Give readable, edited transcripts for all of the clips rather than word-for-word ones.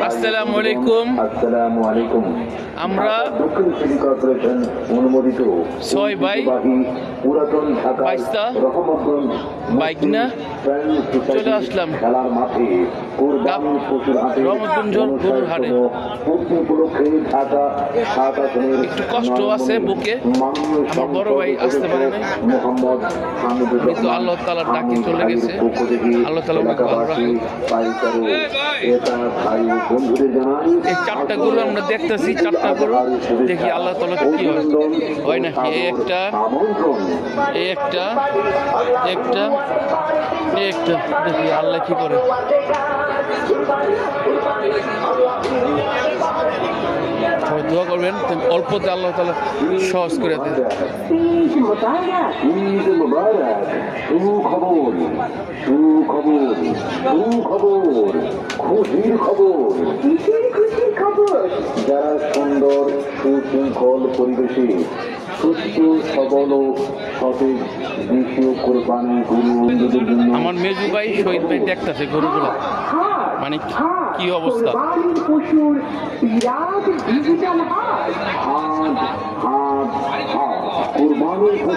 আসসালামু আলাইকুম। আমরা ছয় ভাই বাইশটা বাইক না চলে আসলাম রহমতগঞ্জ গরুর হাটে। একটু কষ্ট আছে বুকে, আমার বড় ভাই আসতে পারে নাই, কিন্তু আল্লাহ তাআলার ডাকে চলে গেছে। আল্লাহ তাআলা ওনাকে ভালো রাখে। এই চারটা গরু আমরা দেখতেছি, চারটা গরু দেখি আল্লাহ তাআলা কি হয় নাকি। এই একটা দেখি আল্লাহ কি করে। সবাই দোয়া করবেন অল্পতে আল্লাহ তাআলা সহজ করে দেন। খুশির খবর যারা সুন্দর সুশৃঙ্খল পরিবেশে সুস্থ সবল সঠিক দেশীয় কোরবানি গরুদের জন্য আমার মেজু ভাই শহীদ ভাই দেখতেছে গরুগুলো, মানে কি অবস্থা। পশুর বিরাট ডিজিটাল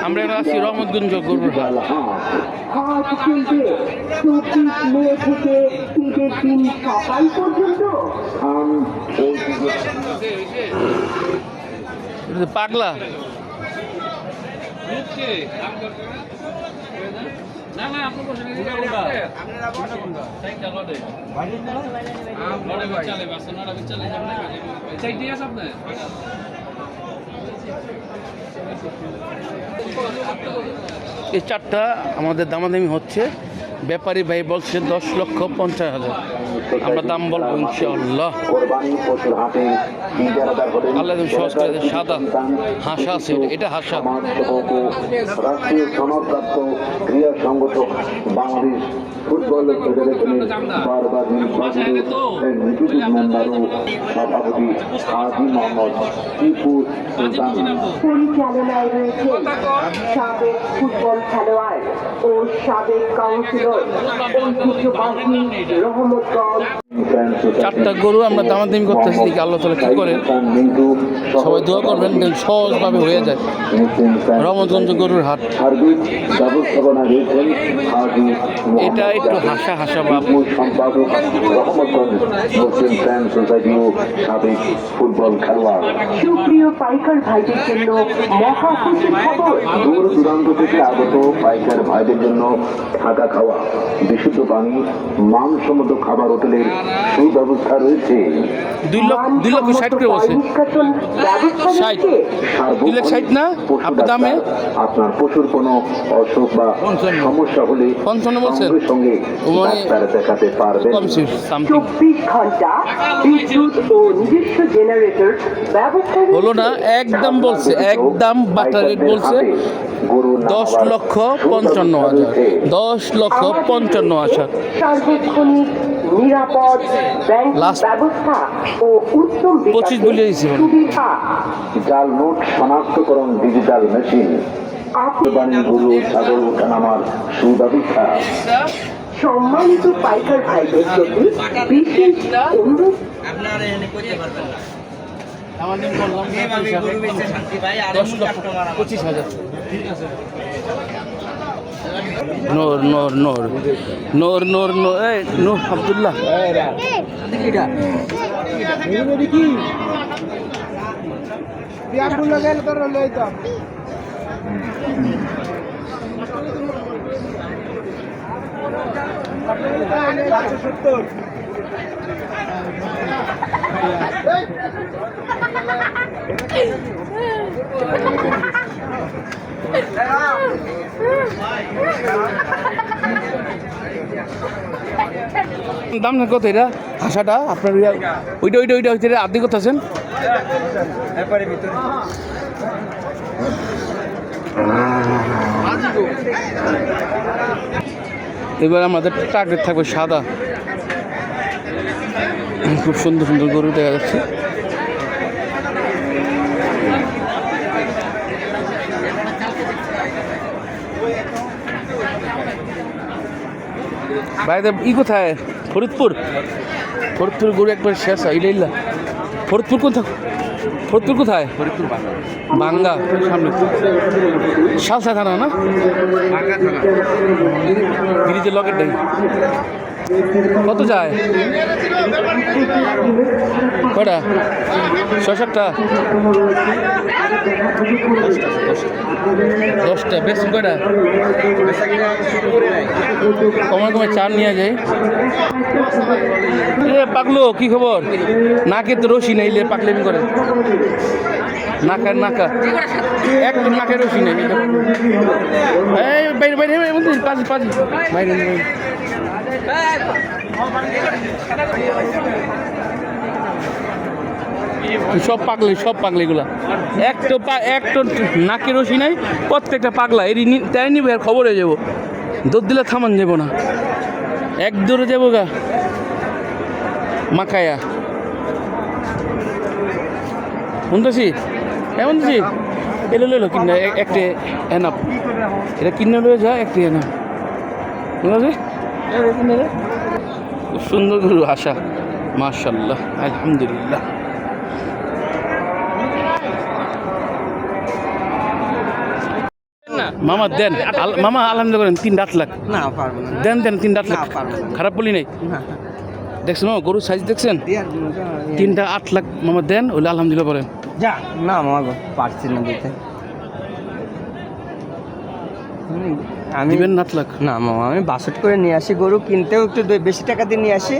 আমরা এবার আছি রহমতগঞ্জ গরুর হাট। হাট চলবে 24 মে থেকে ঈদের দিন সকাল পর্যন্ত। পাগলা এই চারটা আমাদের দামাদামি হচ্ছে। ব্যাপারী ভাই বলছে 10,50,000। আমরা দাম বলবো ইনশাআল্লাহ। আল্লাহ সহজ করে দেয়। সাদা হাসা আছে, এটা হাসা। রাষ্ট্রীয় সনদপ্রাপ্ত ক্রীড়া সংগঠক বাংলাদেশ ফুটবল ফেডারেশনের বারবার নির্বাচিত এক্সিকিউটিভ মেম্বার ও সভাপতি হাজী মোহাম্মদ টিপু সুলতান। পরিচালনায় রয়েছে সাবেক ফুটবল খেলোয়াড় ও সাবেক কাউন্সিলর ঐতিহ্যবাহী রহমতগঞ্জ। চারটা গরু আমরা দামাদামি করতেছি, দেখি আল্লাহ তাআলা কি করে। সবাই দোয়া করবেন সহজভাবে হয়ে যায়। রহমতগঞ্জ গরুর হাট। এটা একটু হাসা হাসা ভাব। সম্পাদক রহমতগঞ্জ মুসলিম ফ্যান সোসাইটি ও সাবেক ফুটবল খেলোয়াড়। সুপ্রিয় পাইকার ভাইদের জন্য মহা খুশির খবর। দূর দূরান্ত থেকে আগত পাইকার ভাইদের জন্য থাকা খাওয়া, বিশুদ্ধ পানি, মানসম্মত খাবার হোটেলের সুব্যবস্থা রয়েছে। 2,60,000 করে বলছে। 2,60,000 না আপনার দামে। আপনার পশুর কোনো অসুখ বা সমস্যা হলে 55 বলছেন, সঙ্গে ডাক্তার দেখাতে পারবেন। 24 ঘন্টা বিদ্যুৎ ও নিজস্ব জেনারেটর ব্যবস্থা হলো না। একদম বলছে, একদম বাটার রেট বলছে 10,55,000। 10,55,000 সার্বক্ষণিক নিরাপদ ব্যাংক ব্যবস্থা ও উত্তম 25 বলে দিয়েছি। সুবিধা। জাল নোট শনাক্তকরণ ডিজিটাল মেশিন। কোরবানি গরু ছাগল ওঠানামার সুব্যবস্থা। সম্মানিত পাইকার ভাইদের প্রতি বিশেষ অনুরোধ। আমার দিন বললাম 10,25,000। নূর নূর নূর নূর নূর নূর এই নূর আব্দুল্লাহ দাম না কত এটা হাসাটা আপনার? ওইটা ওইটা ওইটা হচ্ছে আর্ধেক কত আছেন? এবার আমাদের টার্গেট থাকবে সাদা। খুব সুন্দর সুন্দর গরু দেখা যাচ্ছে। ভাই ই কোথায়? ফরিদপুর। ফরিদপুর গরু একবার শেষ হয় ইলা ফরিদপুর কোথায় ফরিদপুর কোথায় বাঙ্গা সামনে শালসা থানা না ব্রিজের লকেট নেই কত যায় কটা 6-7টা 10টা বেশ কয়টা কমে চার নিয়ে যায় এ পাগলো কি খবর নাকে তো রশি নেইলে পাকলেমি করে নাকা একটু নাকে রশি নেই এই বাইরে বাইরে পাঁচ বাইরে সব পাগলা এগুলা একটা নাকে রশি নাই প্রত্যেকটা পাগলা এর তাই নিবে আর খবর হয়ে যাবো দৌড় দিলে থামান যাবো না এক দৌড়ে যাবো গা মাখায়া শুনতেছি শুনতেছি এলো কিনে একটা এনাপ এটা কিনে লয়ে যা একটি এনাপ ঠিক আছে খুব সুন্দর গরু আশা মাশাআল্লাহ আলহামদুলিল্লাহ মামা দেন মামা আলহামদুলিল্লাহ করেন 3 লাখ না পারবো না দেন 3 লাখ পারবো খারাপ বলি নাই না দেখছেন মামা গরুর সাইজ দেখছেন 3টা 8 লাখ মামা দেন ওলে আলহামদুলিল্লাহ বলেন যা না মামা গো পারছি না দিতে আমি দিবেন 8 লাখ না মামা আমি 62 করে নিয়ে আসি গরু কিনতেও একটু বেশি টাকা দিয়ে নিয়ে আসি